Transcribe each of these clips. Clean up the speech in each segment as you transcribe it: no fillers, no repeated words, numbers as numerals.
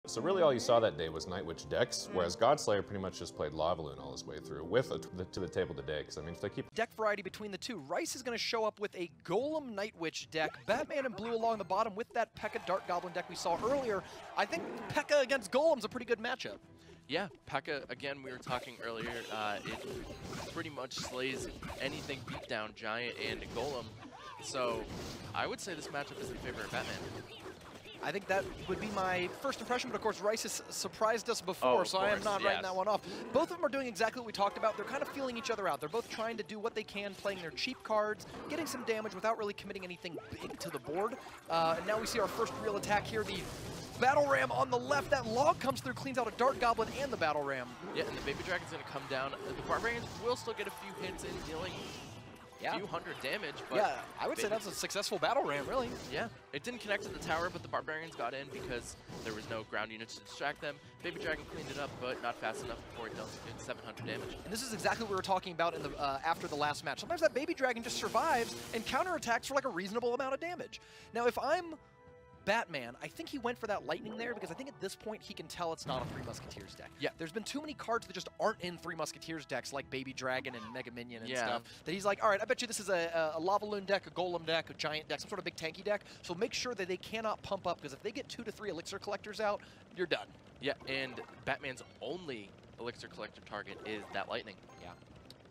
So really all you saw that day was Night Witch decks, whereas Godslayer pretty much just played Lavaloon all his way through with to the table today, because I mean, if they keep... Deck variety between the two, Rice is going to show up with a Golem Night Witch deck, Batman and Blue along the bottom with that P.E.K.K.A. Dark Goblin deck we saw earlier. I think P.E.K.K.A. against Golem's a pretty good matchup. Yeah, P.E.K.K.A., again, we were talking earlier, it pretty much slays anything beatdown, Giant and Golem. So I would say this matchup is in favor of Batman. I think that would be my first impression, but of course Rice has surprised us before, so I am not writing that one off. Both of them are doing exactly what we talked about. They're kind of feeling each other out. They're both trying to do what they can, playing their cheap cards, getting some damage without really committing anything big to the board. And now we see our first real attack here, the Battle Ram on the left. That log comes through, cleans out a Dark Goblin and the Battle Ram. Yeah, and the Baby Dragon's going to come down. The Barbarians will still get a few hits in, dealing a few hundred damage. But yeah, I would say that's a successful Battle Ram, really. Yeah, it didn't connect to the tower, but the Barbarians got in because there was no ground units to distract them. Baby Dragon cleaned it up, but not fast enough before it dealt 700 damage. And this is exactly what we were talking about in the after the last match. Sometimes that Baby Dragon just survives and counterattacks for like a reasonable amount of damage. Now, if I'm Batman, I think he went for that lightning there because I think at this point he can tell it's not a Three Musketeers deck. Yeah, there's been too many cards that just aren't in Three Musketeers decks like Baby Dragon and Mega Minion and stuff that he's like, all right, I bet you this is a Lavaloon deck, a Golem deck, a Giant deck, some sort of big tanky deck. So make sure that they cannot pump up because if they get 2 to 3 Elixir Collectors out, you're done. Yeah, and Batman's only Elixir Collector target is that lightning. Yeah.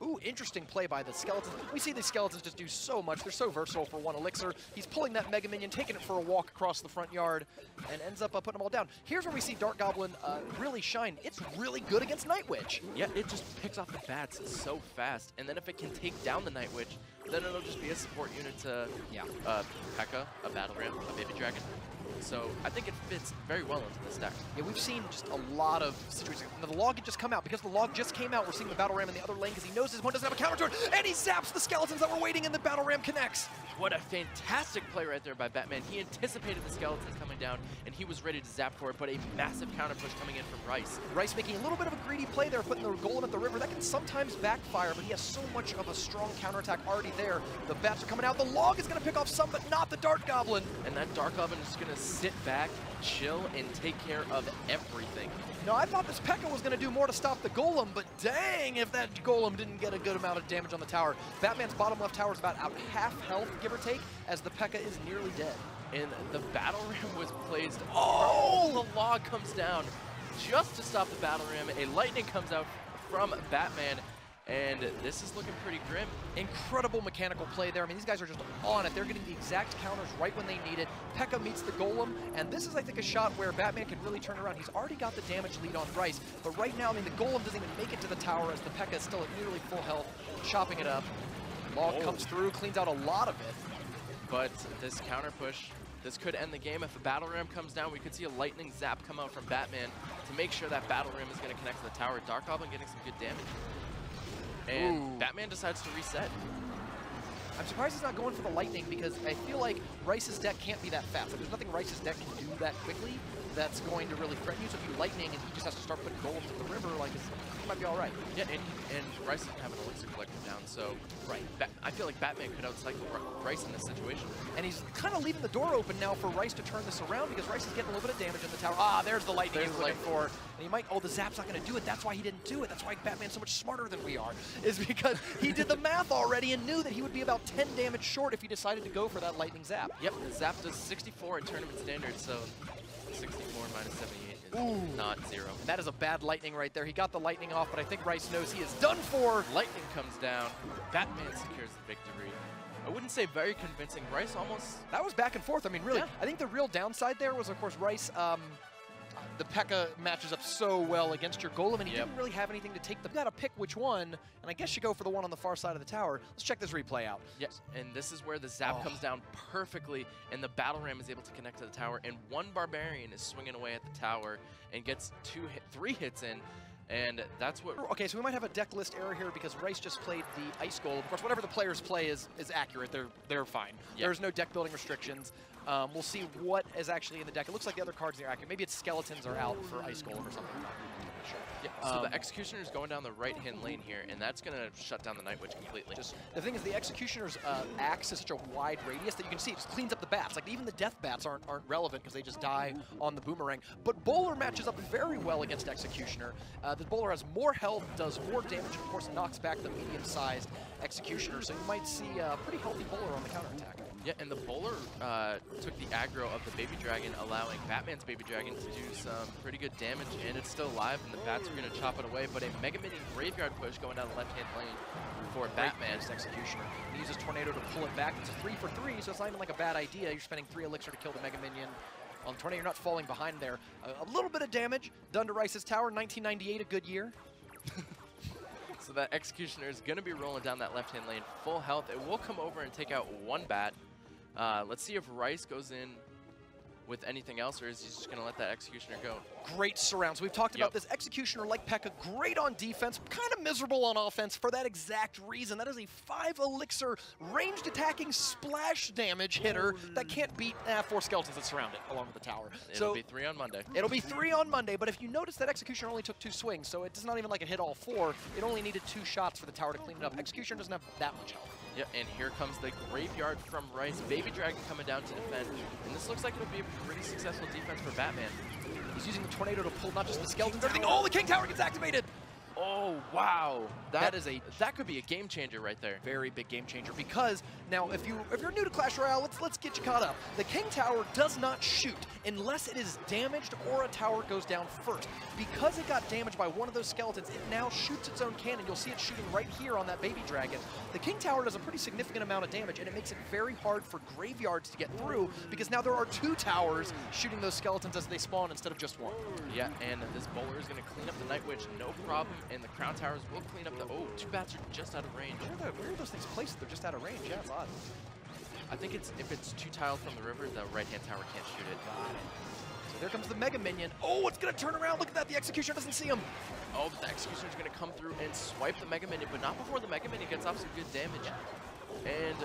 Ooh, interesting play by the Skeletons. We see these Skeletons just do so much. They're so versatile for 1 Elixir. He's pulling that Mega Minion, taking it for a walk across the front yard, and ends up putting them all down. Here's where we see Dark Goblin really shine. It's really good against Night Witch. Yeah, it just picks off the bats so fast, and then if it can take down the Night Witch, then it'll just be a support unit to P.E.K.K.A., a Battle Ram, a Baby Dragon. So I think it fits very well into this deck. Yeah, we've seen just a lot of situations. Now, the log had just come out. Because the log just came out, we're seeing the Battle Ram in the other lane because he knows his one doesn't have a counter to it, and he zaps the Skeletons that were waiting, and the Battle Ram connects. What a fantastic play right there by Batman. He anticipated the Skeleton coming down, and he was ready to zap for it, but a massive counter push coming in from Rice. Rice making a little bit of a greedy play there, putting the Golem at the river. That can sometimes backfire, but he has so much of a strong counterattack already there. The bats are coming out. The log is going to pick off some, but not the Dark Goblin. And that Dark Goblin is going to sit back, chill, and take care of everything. No, I thought this P.E.K.K.A. was going to do more to stop the Golem, but dang if that Golem didn't get a good amount of damage on the tower. Batman's bottom left tower is about out half health, give or take, as the P.E.K.K.A. is nearly dead. And the Battle Ram was placed. Oh, the log comes down just to stop the Battle Ram. A lightning comes out from Batman. And this is looking pretty grim. Incredible mechanical play there. I mean, these guys are just on it. They're getting the exact counters right when they need it. P.E.K.K.A. meets the Golem, and this is, I think, a shot where Batman can really turn around. He's already got the damage lead on Rice, but right now, I mean, the Golem doesn't even make it to the tower as the P.E.K.K.A. is still at nearly full health, chopping it up. Log comes through, cleans out a lot of it. But this counter push, this could end the game. If a Battle Ram comes down, we could see a lightning zap come out from Batman to make sure that Battle Ram is going to connect to the tower. Dark Goblin getting some good damage. And Batman decides to reset. I'm surprised he's not going for the lightning because I feel like Rice's deck can't be that fast. Like, there's nothing Rice's deck can do that quickly that's going to really threaten you. So if you lightning and he just has to start putting golems in the river, like he might be all right. Yeah, and Rice doesn't have an Elixir Collector down, so I feel like Batman could outcycle Rice in this situation. And he's kind of leaving the door open now for Rice to turn this around because Rice is getting a little bit of damage in the tower. Ah, there's the lightning he's looking for. And he might, the zap's not going to do it. That's why he didn't do it. That's why Batman's so much smarter than we are, is because he did the math already and knew that he would be about 10 damage short if he decided to go for that lightning zap. Yep, the zap does 64 in tournament standard, so 64 minus 78 is not 0. That is a bad lightning right there. He got the lightning off, but I think Rice knows he is done for. Lightning comes down. Batman secures the victory. I wouldn't say very convincing. Rice almost... That was back and forth. I mean, really, I think the real downside there was, of course, Rice... the P.E.K.K.A. matches up so well against your Golem, and he didn't really have anything to take the... You gotta pick which one, and I guess you go for the one on the far side of the tower. Let's check this replay out. Yes, and this is where the zap comes down perfectly, and the Battle Ram is able to connect to the tower, and one Barbarian is swinging away at the tower and gets 3 hits in. And that's what... Okay, so we might have a deck list error here because Rice just played the Ice Golem. Of course, whatever the players play is accurate. They're fine. There's no deck building restrictions. We'll see what is actually in the deck. It looks like the other cards are accurate. Maybe it's Skeletons are out for Ice Golem or something like that. sure. Yeah, so the Executioner's going down the right-hand lane here, and that's going to shut down the Night Witch completely. The thing is, the Executioner's axe is such a wide radius that you can see it just cleans up the bats. Like, even the death bats aren't relevant because they just die on the boomerang. But Bowler matches up very well against Executioner. The Bowler has more health, does more damage, and of course knocks back the medium-sized Executioner. So you might see a pretty healthy Bowler on the counterattack. Yeah, and the Bowler took the aggro of the Baby Dragon, allowing Batman's Baby Dragon to do some pretty good damage, and it's still alive, and the bats are going to chop it away. But a Mega Minion Graveyard push going down the left-hand lane for Batman's Executioner. He uses Tornado to pull it back. It's a 3 for 3, so it's not even like a bad idea. You're spending 3 elixir to kill the Mega Minion. On Tornado, you're not falling behind there. A little bit of damage done to Rice's tower. 1998, a good year. So that Executioner is going to be rolling down that left-hand lane, full health. It will come over and take out one bat. Let's see if Rice goes in with anything else, or is he just going to let that Executioner go? Great surrounds. We've talked about this Executioner, like P.E.K.K.A, great on defense, kind of miserable on offense for that exact reason. That is a 5 elixir ranged attacking splash damage hitter that can't beat 4 skeletons that surround it along with the tower. It'll be 3 on Monday. It'll be 3 on Monday, but if you notice that Executioner only took 2 swings, so it's not even like it hit all 4. It only needed 2 shots for the tower to clean it up. Executioner doesn't have that much health. Yeah, and here comes the Graveyard from Rice. Baby Dragon coming down to defend. And this looks like it'll be a pretty successful defense for Batman. He's using the Tornado to pull not just the skeletons, everything. Oh, the King Tower gets activated! Oh, wow. That could be a game changer right there. Very big game changer, because now if you're new to Clash Royale, let's get you caught up. The King Tower does not shoot unless it is damaged or a tower goes down first. Because it got damaged by one of those skeletons, it now shoots its own cannon. You'll see it shooting right here on that Baby Dragon. The King Tower does a pretty significant amount of damage, and it makes it very hard for graveyards to get through, because now there are 2 towers shooting those skeletons as they spawn instead of just 1. Yeah, and this Bowler is going to clean up the Night Witch, no problem. And the Crown Towers will clean up the... Oh, 2 bats are just out of range. Where are those things placed? They're just out of range. Yeah, it's odd. I think if it's 2 tiles from the river, the right-hand tower can't shoot it. Got it. So there comes the Mega Minion. Oh, it's going to turn around. Look at that. The Executioner doesn't see him. Oh, but the Executioner is going to come through and swipe the Mega Minion, but not before the Mega Minion gets off some good damage. And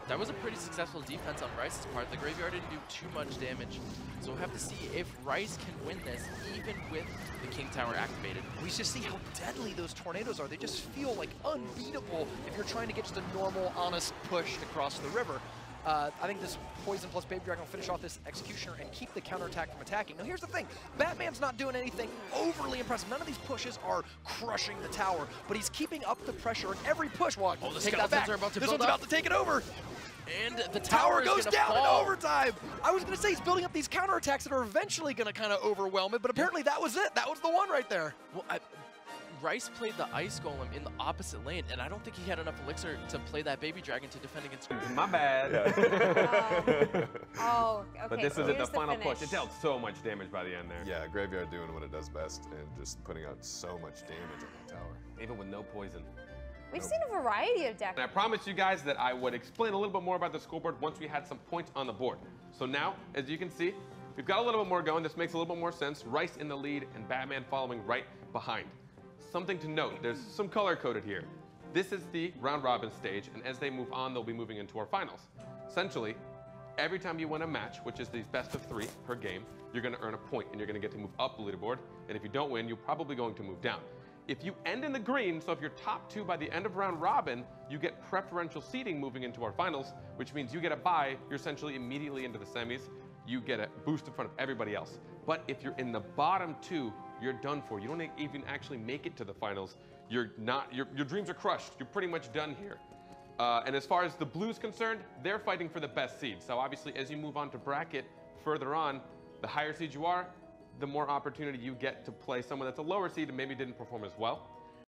that was a pretty successful defense on Rice's part. The Graveyard didn't do too much damage. So we'll have to see if Rice can win this, even with the King Tower activated. We just see how deadly those tornadoes are. They just feel like unbeatable if you're trying to get just a normal, honest push to cross the river. I think this Poison plus Baby Dragon will finish off this Executioner and keep the counterattack from attacking. Now here's the thing, Batman's not doing anything overly impressive. None of these pushes are crushing the tower, but he's keeping up the pressure in every push. Well, oh, the take that back. Are about to this one's about to take it over. And the tower goes down in overtime. I was going to say he's building up these counterattacks that are eventually going to kind of overwhelm it, but apparently that was it. That was the one right there. Well, Rice played the Ice Golem in the opposite lane, and I don't think he had enough elixir to play that Baby Dragon to defend against. My bad. Okay. But this is the final push. It dealt so much damage by the end there. Yeah, Graveyard doing what it does best and just putting out so much damage on the tower. Even with no poison. We've seen a variety of decks. And I promised you guys that I would explain a little bit more about the scoreboard once we had some points on the board. So now, as you can see, we've got a little bit more going. This makes a little bit more sense. Rice in the lead and Batman following right behind. Something to note, there's some color coded here. This is the round robin stage, and as they move on, they'll be moving into our finals. Essentially, every time you win a match, which is these best of 3 per game, you're gonna earn a point and you're gonna get to move up the leaderboard. And if you don't win, you're probably going to move down. If you end in the green, so if you're top 2 by the end of round robin, you get preferential seeding moving into our finals, which means you get a bye, you're essentially immediately into the semis, you get a boost in front of everybody else. But if you're in the bottom 2, you're done for. You don't even actually make it to the finals. Your dreams are crushed. You're pretty much done here. And as far as the Blues concerned, they're fighting for the best seed. So obviously, as you move on to bracket further on, the higher seed you are, the more opportunity you get to play someone that's a lower seed and maybe didn't perform as well.